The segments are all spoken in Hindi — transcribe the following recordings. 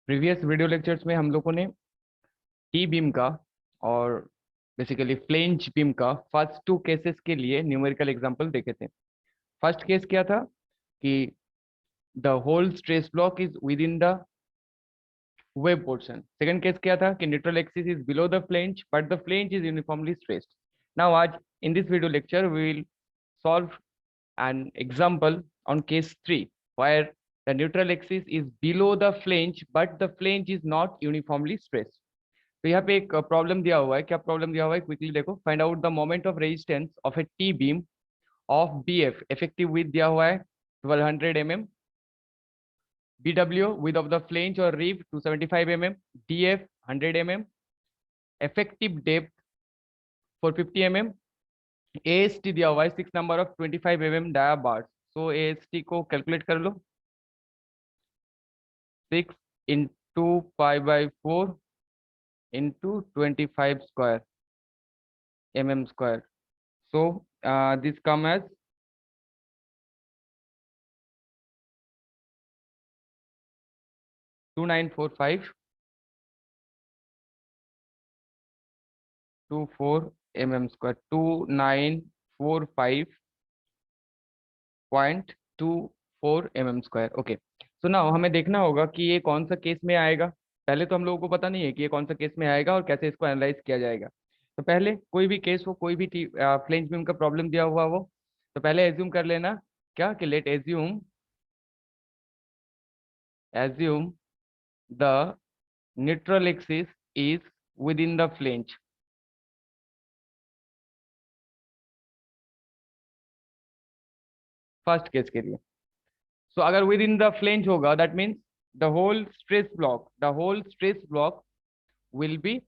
प्रीवियस वीडियो लेक्चर्स में हम लोगों ने टी बीम का और बेसिकली फ्लेंज बीम का फर्स्ट टू केसेस के लिए न्यूमेरिकल एग्जांपल देखे थे। फर्स्ट केस क्या था कि the whole stress block is within the web portion. Second case क्या था कि neutral axis is below the flange but the flange is uniformly stressed. Now आज in this video lecture we will solve an example on case 3 where the neutral axis is below the flange but the flange is not uniformly stressed। तो यहाँ पे एक प्रॉब्लम दिया हुआ है। क्या प्रॉब्लम दिया हुआ है क्विकली देखो। Find out the moment of resistance of a T beam of b f. Effective width दिया हुआ है 1200 mm, BW width of the flange or reef 275 mm, DF 100 mm, effective depth 450 mm, AST दिया हुआ है 6 number of 25 mm dia bars. So AST को कैलकुलेट कर लो। 6 into 5/4 into 25 square mm²। So this come as 294524 mm², 2945.24 mm²। Okay, so now हमें देखना होगा कि ये कौन सा केस में आएगा। पहले तो हम लोगों को पता नहीं है कि ये कौन सा केस में आएगा और कैसे इसको एनालाइज किया जाएगा। तो पहले कोई भी केस हो, कोई भी फ्लेंज बीम का प्रॉब्लम दिया हुआ हो, तो पहले एज्यूम कर लेना क्या कि let assume assume the neutral axis is within the flange. First case के लिए सो अगर विद इन द फ्लेंज होगा that means the whole stress block will be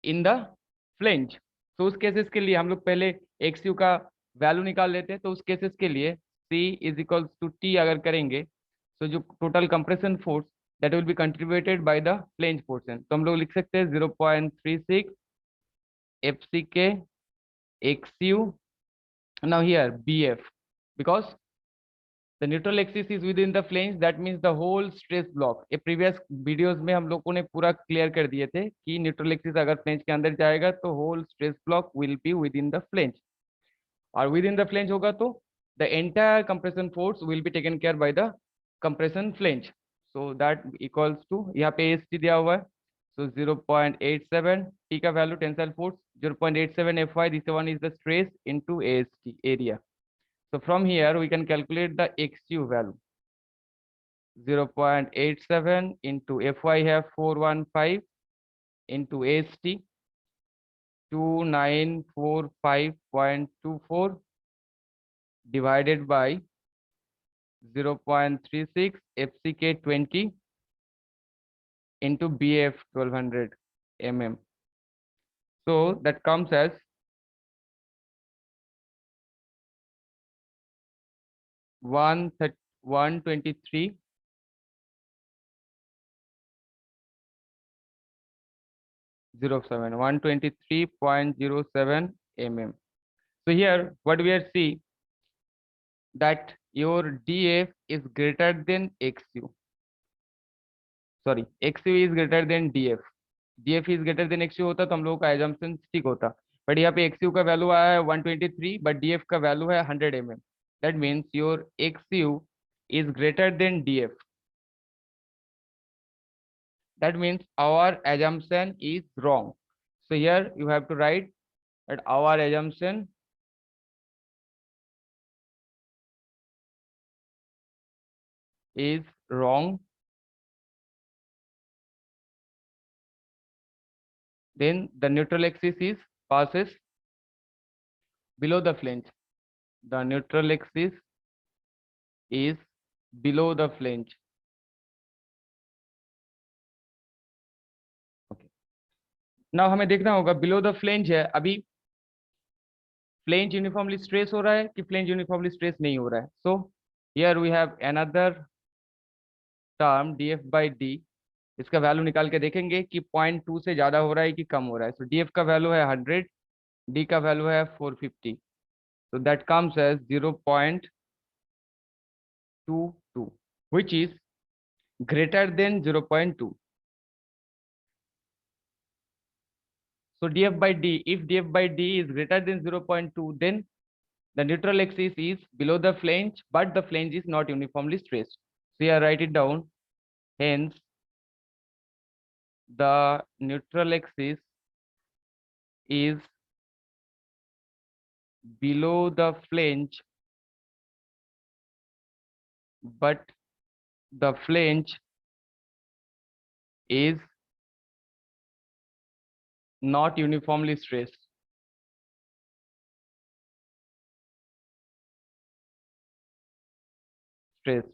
in the flange. तो उस केसेस के लिए हम लोग पहले एक्स यू का वैल्यू निकाल लेते हैं। तो उस केसेस के लिए सी इज इक्वल्स टू टी अगर करेंगे तो जो total compression force that will be contributed by the flange portion, तो हम लोग लिख सकते हैं 0.36 f c k x u. Now here b f, because the neutral axis is within the flange that means the whole stress block. ये प्रीवियस वीडियोस में हम लोगों ने पूरा क्लियर कर दिए थे कि न्यूट्रल एक्सिस अगर फ्लेंज के अंदर जाएगा तो whole stress block will be within the flange, और विद इन द फ्लेंज होगा तो the entire compression force will be taken care by the compression flange. So that equals to, यहाँ पे एस टी दिया हुआ है, सो 0.87 टी का value tensile force 0.87 f y, this one is the stress into s t area. So from here we can calculate the XU value 0.87 into FY have 415 into AST 2945.24 divided by 0.36 FCK 20 into BF 1200 mm. So that comes as 123 07 123.07 mm. So here what we are see that your DF is greater than XU, sorry XU is greater than DF। DF is greater than XU होता तो हम लोगों का एजम्पशन ठीक होता, बट यहाँ पे XU का वैल्यू आया है 123 बट DF का वैल्यू है 100 mm। That means your XU is greater than DF। that means our assumption is wrong। so here you have to write that our assumption is wrong, then the neutral axis is passes below the flange, the neutral axis is below the flange। okay, now हमें देखना होगा बिलो द फ्लेंज है, अभी फ्लेंज यूनिफॉर्मली स्ट्रेस हो रहा है कि फ्लेंज यूनिफॉर्मली स्ट्रेस नहीं हो रहा है। So here we have another term df by d. इसका वैल्यू निकाल के देखेंगे कि 0.2 से ज्यादा हो रहा है कि कम हो रहा है। सो डीएफ का वैल्यू है 100, डी का वैल्यू है 450, so that comes as 0.22, which is greater than 0.2. So df by d, if df by d is greater than 0.2, then the neutral axis is below the flange, but the flange is not uniformly stressed. So here write it down. Hence, the neutral axis is below the flange, but the flange is not uniformly stressed. Stress.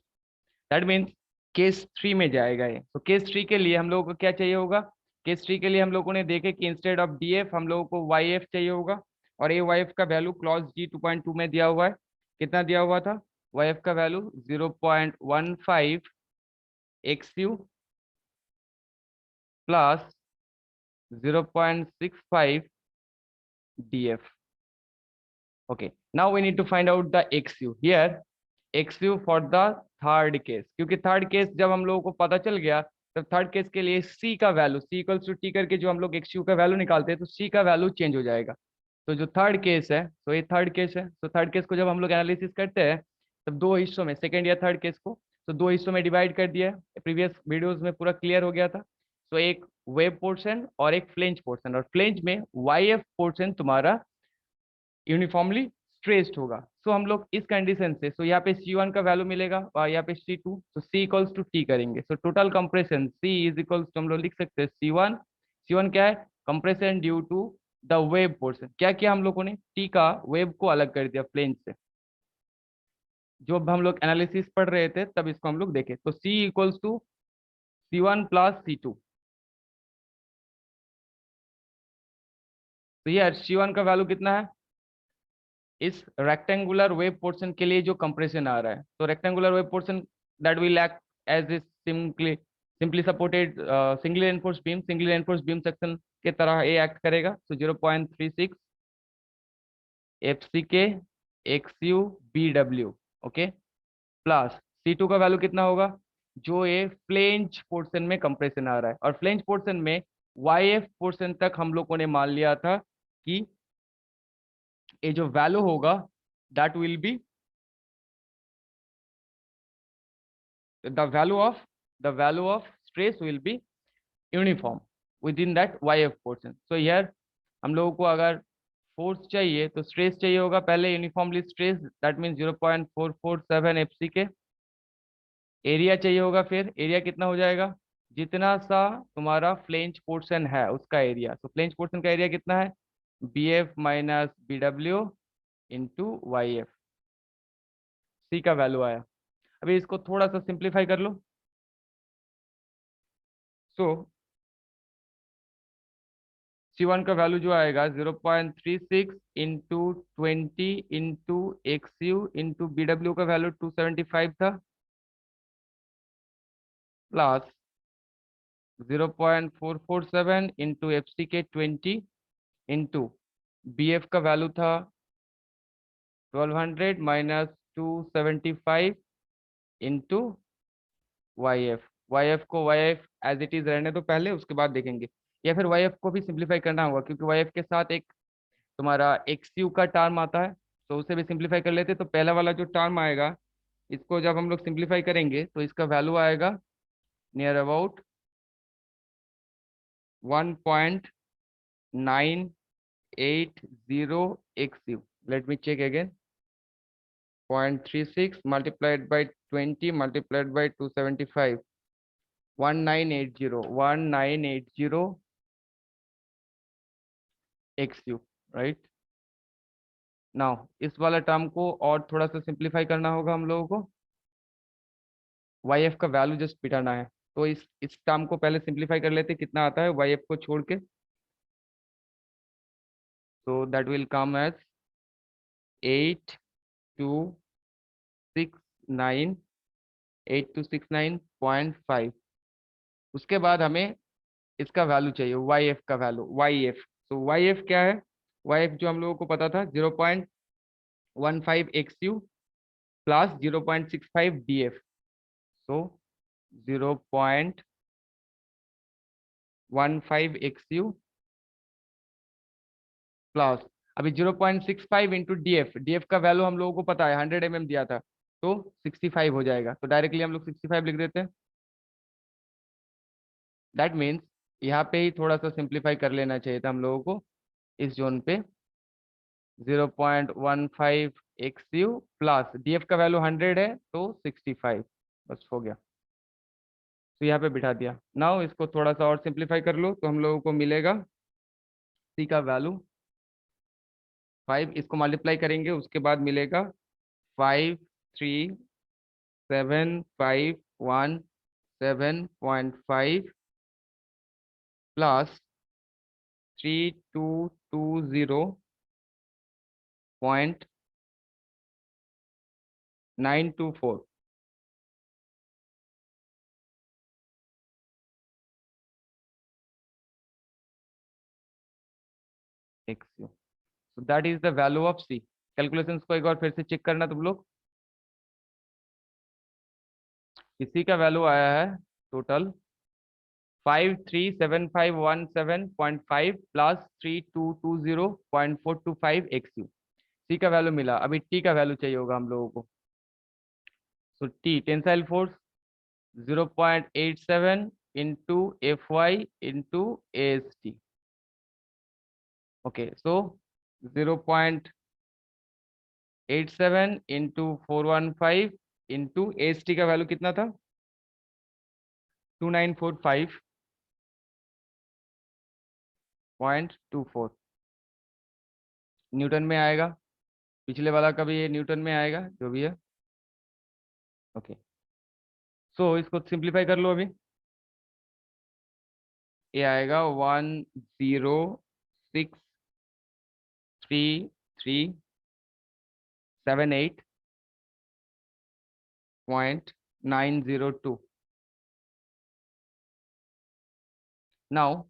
That means case 3 में जाएगा ये। तो केस 3 के लिए हम लोगों को क्या चाहिए होगा? केस 3 के लिए हम लोगों ने देखे कि इंस्टेड ऑफ डीएफ हम लोगों को वाई एफ चाहिए होगा, और ये वाई एफ का वैल्यू क्लॉज जी 2.2 में दिया हुआ है। कितना दिया हुआ था? वाई एफ का value 0.15 x you plus 0.65 df. Okay, now we need to find out the xu. Here xu for the third case, क्योंकि थर्ड केस जब हम लोगों को पता चल गया, तब थर्ड केस के लिए c का value, c equals to t करके जो हम लोग xu का वैल्यू निकालते हैं, तो c का वैल्यू चेंज हो जाएगा। तो जो थर्ड केस है, तो ये थर्ड केस है। तो थर्ड केस को जब हम लोग एनालिसिस करते हैं, तब दो हिस्सों में, सेकेंड या थर्ड केस को तो दो हिस्सों में डिवाइड कर दिया है। प्रीवियस वीडियोस में पूरा क्लियर हो गया था। तो एक वेब पोर्शन और एक फ्लेंज पोर्शन, और फ्लेंज में वाई एफ पोर्शन तुम्हारा यूनिफॉर्मली स्ट्रेस्ड होगा। सो हम लोग इस कंडीशन से, सो यहाँ पे C1 का वैल्यू मिलेगा और यहाँ पे C2, तो C इक्वल्स टू टी करेंगे। So total compression C is equals to, हम लोग लिख सकते हैं C1। C1 क्या है? Compression due to the web portion. क्या किया हम लोगों ने? टी का वेब को अलग कर दिया फ्लेंज से। जो अब हम लोग एनालिसिस पढ़ रहे थे तब इसको हम लोग देखे, तो C equals to C1 plus C2। तो ये C1 का वैल्यू कितना है इस रेक्टेंगुलर वेव पोर्शन के लिए जो कंप्रेशन आ रहा है? तो rectangular web portion that will act as a simply supported singly reinforce beam, singly reinforce beam section के तरह ये एक्ट करेगा। तो 0.36 f c k x u b डब्ल्यू, ओके, प्लस C2 का वैल्यू कितना होगा? जो ये फ्लेंज पोर्शन में कंप्रेशन आ रहा है, और फ्लेंज पोर्शन में वाई एफ पोर्शन तक हम लोगों ने मान लिया था कि ये जो वैल्यू होगा that will be the value of stress will be uniform within that YF portion. So here हम लोगों को अगर फोर्स चाहिए तो स्ट्रेस चाहिए होगा पहले uniformly stress, that means 0.447 FC के। एरिया चाहिए होगा, फिर एरिया कितना हो जाएगा? जितना सा तुम्हारा फ्लेंज पोर्शन है उसका एरिया। तो फ्लेंज पोर्शन का एरिया कितना है? B F minus B W into Y F. C का वैल्यू आया। अभी इसको थोड़ा सा सिंप्लीफाई कर लो। सो C1 का वैल्यू जो आएगा 0.36 into 20 into x u into b डब्ल्यू का वैल्यू 275 था, plus 0.447 into f c k 20 into b f का वैल्यू था 1200 माइनस 275 इंटू वाई एफ को y f as it is रहने दो पहले, उसके बाद देखेंगे। या फिर वाई एफ को भी सिंप्लीफाई करना होगा, क्योंकि वाई एफ के साथ एक तुम्हारा एक्स यू का टर्म आता है, तो उसे भी सिंप्लीफाई कर लेते। तो पहला वाला जो टर्म आएगा, इसको जब हम लोग सिंप्लीफाई करेंगे तो इसका वैल्यू आएगा near about 1.980 x u. Let me check again. 0.36 multiplied by 20 multiplied by 275, 1980 x u, right. Now इस वाला टर्म को और थोड़ा सा सिंप्लीफाई करना होगा हम लोगों को, वाई एफ का वैल्यू जस्ट पिटाना है। तो इस टर्म को पहले सिंप्लीफाई कर लेते, कितना आता है वाई एफ को छोड़ के। तो दैट विल कम एज 8269, 8269.5। उसके बाद हमें इसका वैल्यू चाहिए वाई एफ का वैल्यू, वाई एफ। तो वाई एफ क्या है? वाई एफ जो हम लोगों को पता था 0.15 x you plus 0.65 D F. So 0.15 XU plus, अभी 0.65 इंटू डीएफ, डीएफ का वैल्यू हम लोगों को पता है 100 mm दिया था, तो 65 हो जाएगा, तो डायरेक्टली हम लोग 65 लिख देते हैं। दैट मीन्स यहाँ पे ही थोड़ा सा सिंप्लीफाई कर लेना चाहिए था हम लोगों को इस जोन पे। 0.15 XU प्लस डीएफ का वैल्यू 100 है तो 65, बस हो गया। तो यहाँ पे बिठा दिया। नाउ इसको थोड़ा सा और सिंप्लीफाई कर लो तो हम लोगों को मिलेगा सी का वैल्यू 5, इसको मल्टीप्लाई करेंगे उसके बाद मिलेगा 53751 plus 3220.924 XU। So that is the value of c. Calculations को एक बार फिर से चेक करना तुम लोग। इसी का वैल्यू आया है टोटल 53751.5 प्लस 3220.425 XU। सी का वैल्यू मिला, अभी टी का वैल्यू चाहिए होगा हम लोगों को। So T tensile force 0.87 into FY into AST। Okay, so 0.87 into 415 into AST का वैल्यू कितना था, 2945.24 न्यूटन में आएगा। पिछले वाला का भी ये न्यूटन में आएगा जो भी है। ओके, सो इसको सिंप्लीफाई कर लो अभी। ये आएगा 1063378.902। नाउ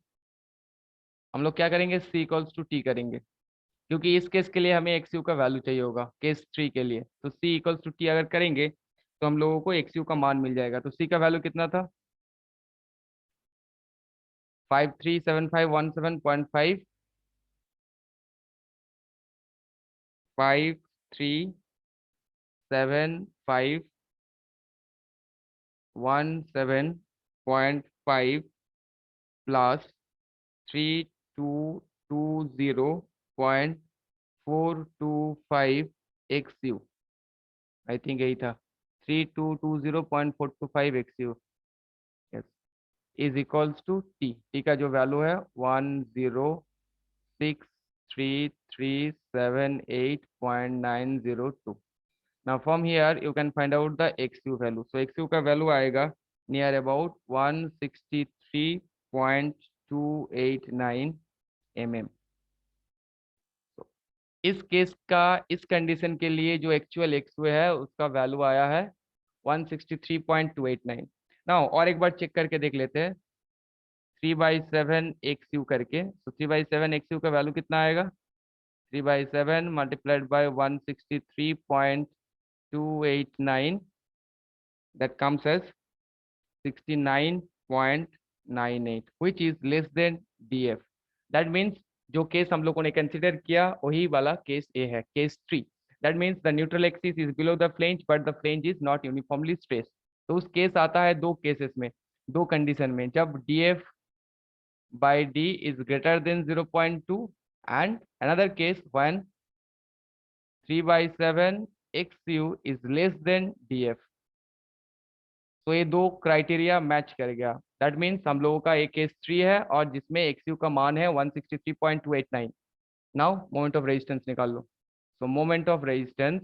हम लोग क्या करेंगे, सी इक्वल्स टू टी करेंगे, क्योंकि इस केस के लिए हमें एक्सयू का वैल्यू चाहिए होगा केस 3 के लिए। तो सी इक्वल्स टू टी अगर करेंगे तो हम लोगों को एक्सयू का मान मिल जाएगा। तो सी का वैल्यू कितना था, 53751.5, 53751.5 प्लस 3220.425 XU, आई थिंक यही था, 3220.425 XU, yes, is equals to t. T का जो वैल्यू है 1063378.902। Now from here you can find out the XU value. So XU का वैल्यू आएगा नियर अबाउट 163.289 mm। इस केस का, इस कंडीशन के लिए जो एक्चुअल XU है उसका वैल्यू आया है 163.289। नाउ और एक बार चेक करके देख लेते हैं 3/7 XU करके। तो 3/7 XU का वैल्यू कितना आएगा, 3/7 multiplied by 163.289, that comes as 69.98 which is less than DF। that means जो केस हम लोगों ने कंसिडर किया वही वाला केस ए है, case 3। that means the neutral axis is below the flange but the flange is not uniformly stressed। तो उस केस आता है दो केसेस में, दो कंडीशन में, जब DF by D is greater than 0.2 and another case when 3/7 XU is less than DF। तो ये दो क्राइटेरिया मैच कर गया। दैट मीन्स हम लोगों का एक केस 3 है और जिसमें XU का मान है 163.289। नाउ मोमेंट ऑफ रेजिस्टेंस निकाल लो। So moment of resistance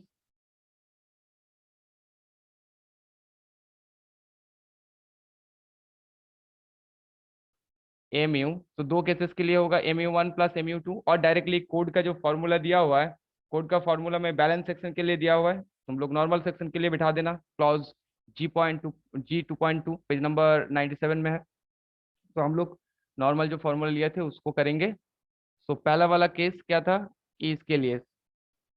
MU, तो दो केसेस के लिए होगा MU1 प्लस MU2, और डायरेक्टली कोड का जो फॉर्मूला दिया हुआ है, कोड का फॉर्मूला में बैलेंस सेक्शन के लिए दिया हुआ है, तुम लोग नॉर्मल सेक्शन के लिए बिठा देना। क्लॉज G.2 पेज नंबर 97 में है। तो हम लोग नॉर्मल जो फॉर्मूला लिए थे उसको करेंगे। तो पहला वाला केस क्या था कि इसके लिए,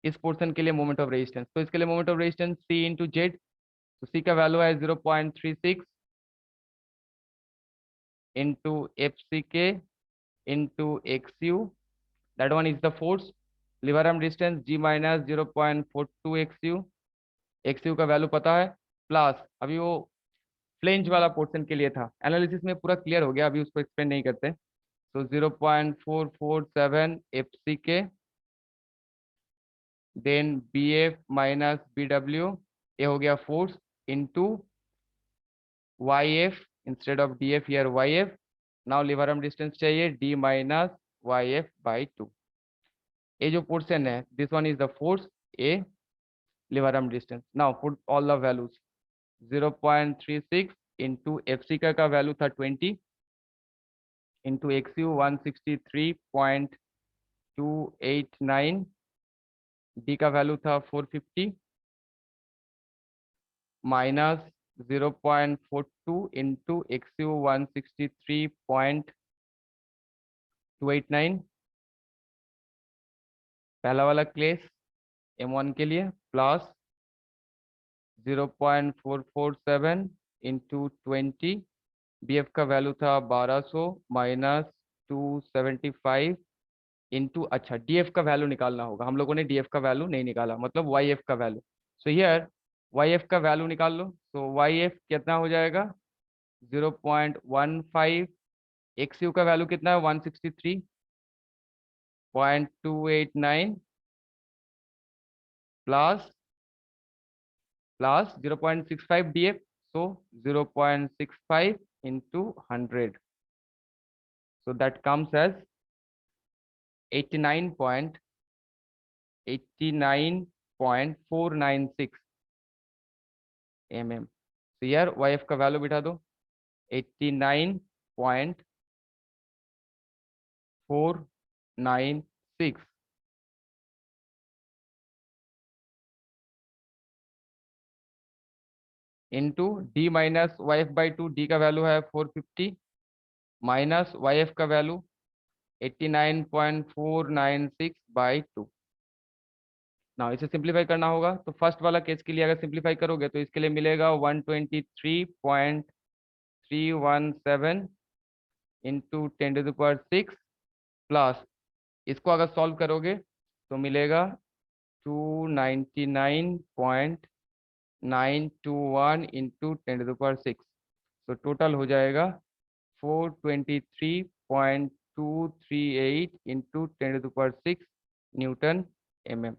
इस पोर्शन के लिए मोमेंट ऑफ रेजिस्टेंस, तो इसके लिए moment of resistance C into Z. तो C का वैल्यू है 0.36 into FCK into XU, that one is the force. Lever arm distance G minus 0.42 XU, XU का वैल्यू पता है, प्लस अभी वो फ्लेंज वाला पोर्शन के लिए था, एनालिसिस में पूरा क्लियर हो गया, अभी उसको एक्सप्लेन नहीं करते। तो 0.447 FCK, then BF minus BW, ये हो गया force, into YF instead of DF here YF। Now lever arm distance चाहिए D माइनस YF बाई 2। ये जो पोर्शन है, this one is the force, a lever arm distance. Now put all the values. 0.36 into FCK का वैल्यू था 20, इंटू XU 163.289, D का वैल्यू था 450, माइनस 0.42 इंटू XU 163.289, पहला वाला केस M1 के लिए, प्लस 0.447 इंटू 20, BF का वैल्यू था 1200, माइनस 275 इंटू, अच्छा DF का वैल्यू निकालना होगा, हम लोगों ने DF का वैल्यू नहीं निकाला, मतलब YF का वैल्यू। सो हियर YF का वैल्यू निकाल लो। तो YF कितना हो जाएगा 0.15, XU का वैल्यू कितना है 163.289, plus 0.65 DF, so 0.65 into 100, so that comes as 89.496 mm। तो यार YF का वैल्यू बिठा दो 89.496 into D minus YF by 2, D का वैल्यू है 450, माइनस YF का वैल्यू 89.496 बाई 2। ना इसे सिंप्लीफाई करना होगा, तो फर्स्ट वाला केस के लिए अगर सिंप्लीफाई करोगे तो इसके लिए मिलेगा 123.317 इंटू 10⁶, प्लस इसको अगर सॉल्व करोगे तो मिलेगा 299.921 इंटू 10⁶, तो टोटल हो जाएगा 423.238 into 10⁶ Newton mm।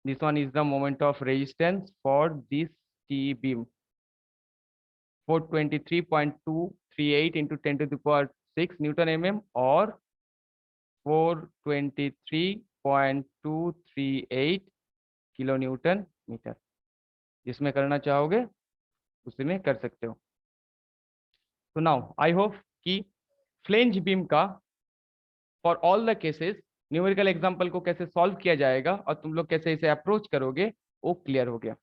This one is the moment of resistance for this T beam. 423.238 into 10⁶ Newton mm और 423.238 किलो न्यूटन मीटर। जिसमें करना चाहोगे उसमें कर सकते हो। तो नाउ आई होप कि फ्लेंज बीम का for all the cases numerical example को कैसे सॉल्व किया जाएगा और तुम लोग कैसे इसे अप्रोच करोगे वो क्लियर हो गया।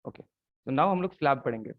ओके, तो नाउ हम लोग स्लैब पढ़ेंगे।